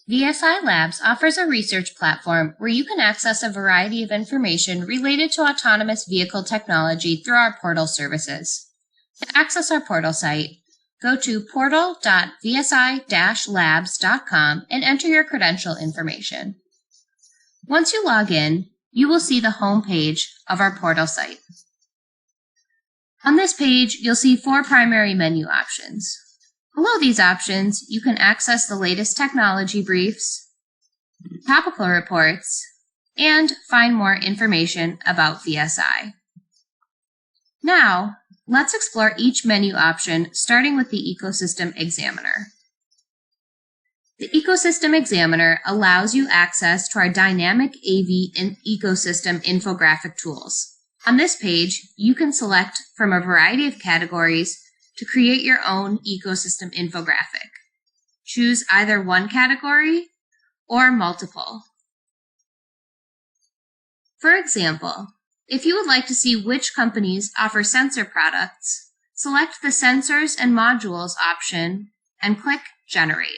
VSI Labs offers a research platform where you can access a variety of information related to autonomous vehicle technology through our portal services. To access our portal site, go to portal.vsi-labs.com and enter your credential information. Once you log in, you will see the home page of our portal site. On this page, you'll see 4 primary menu options. Below these options, you can access the latest technology briefs, topical reports, and find more information about VSI. Now, let's explore each menu option, starting with the Ecosystem Examiner. The Ecosystem Examiner allows you access to our dynamic AV and ecosystem infographic tools. On this page, you can select from a variety of categories to create your own ecosystem infographic. Choose either one category or multiple. For example, if you would like to see which companies offer sensor products, select the Sensors and Modules option and click Generate.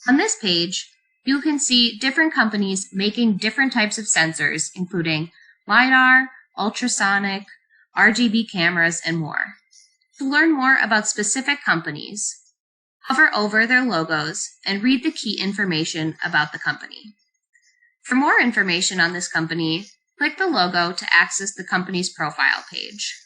On this page, you can see different companies making different types of sensors, including LiDAR, ultrasonic, RGB cameras, and more. To learn more about specific companies, hover over their logos and read the key information about the company. For more information on this company, click the logo to access the company's profile page.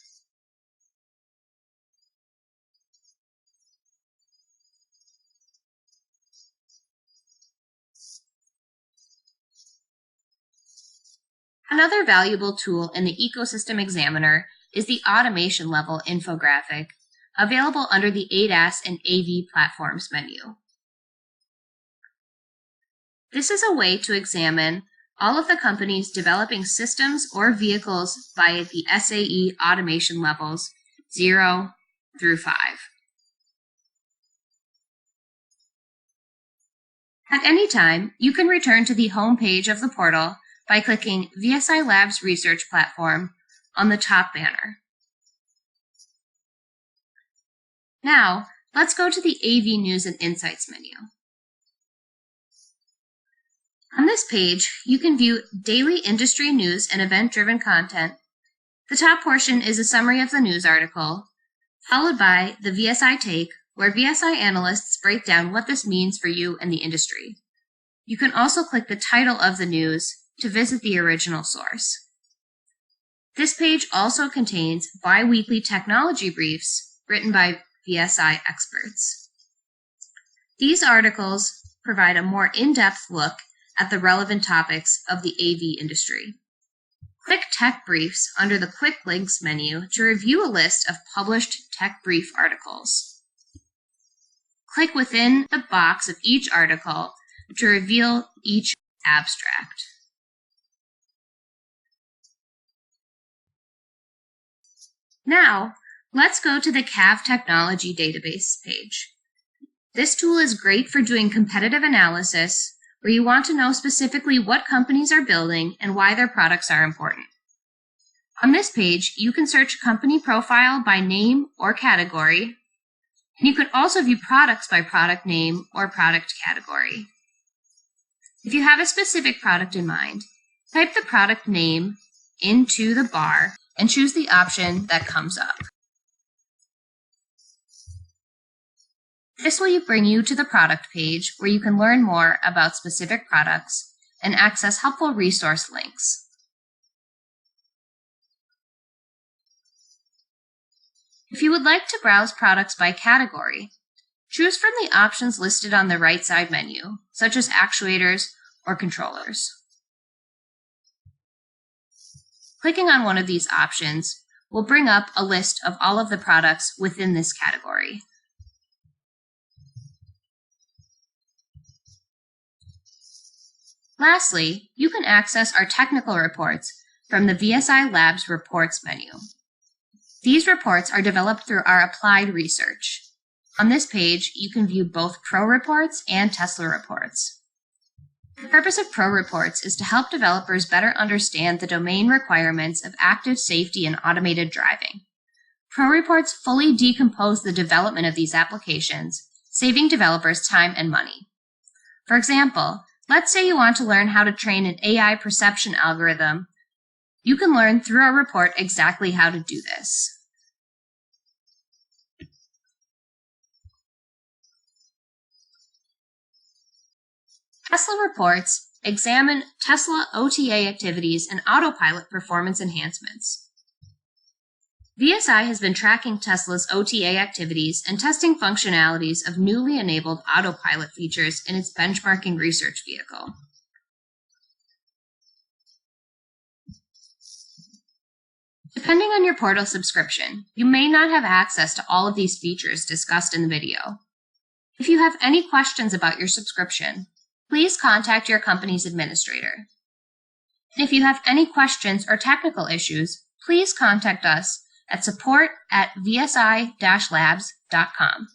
Another valuable tool in the Ecosystem Examiner is the Automation Level infographic, available under the ADAS and AV Platforms menu. This is a way to examine all of the companies developing systems or vehicles by the SAE automation levels 0 through 5. At any time, you can return to the home page of the portal by clicking VSI Labs Research Platform on the top banner. Now, let's go to the AV News and Insights menu. On this page, you can view daily industry news and event-driven content. The top portion is a summary of the news article, followed by the VSI Take, where VSI analysts break down what this means for you and the industry. You can also click the title of the news to visit the original source. This page also contains bi-weekly technology briefs written by VSI experts. These articles provide a more in-depth look at the relevant topics of the AV industry. Click Tech Briefs under the Quick Links menu to review a list of published Tech Brief articles. Click within the box of each article to reveal each abstract. Now, let's go to the CAF Technology Database page. This tool is great for doing competitive analysis, where you want to know specifically what companies are building and why their products are important. On this page, you can search a company profile by name or category, and you can also view products by product name or product category. If you have a specific product in mind, type the product name into the bar and choose the option that comes up. This will bring you to the product page where you can learn more about specific products and access helpful resource links. If you would like to browse products by category, choose from the options listed on the right side menu, such as actuators or controllers. Clicking on one of these options will bring up a list of all of the products within this category. Lastly, you can access our technical reports from the VSI Labs Reports menu. These reports are developed through our applied research. On this page, you can view both Pro Reports and Tesla Reports. The purpose of Pro Reports is to help developers better understand the domain requirements of active safety and automated driving. Pro Reports fully decompose the development of these applications saving developers time and money. For example, let's say you want to learn how to train an AI perception algorithm. You can learn through our report exactly how to do this. Tesla reports examine Tesla OTA activities and autopilot performance enhancements. VSI has been tracking Tesla's OTA activities and testing functionalities of newly enabled autopilot features in its benchmarking research vehicle. Depending on your portal subscription, you may not have access to all of these features discussed in the video. If you have any questions about your subscription, please contact your company's administrator. And if you have any questions or technical issues, please contact us at support@vsi-labs.com.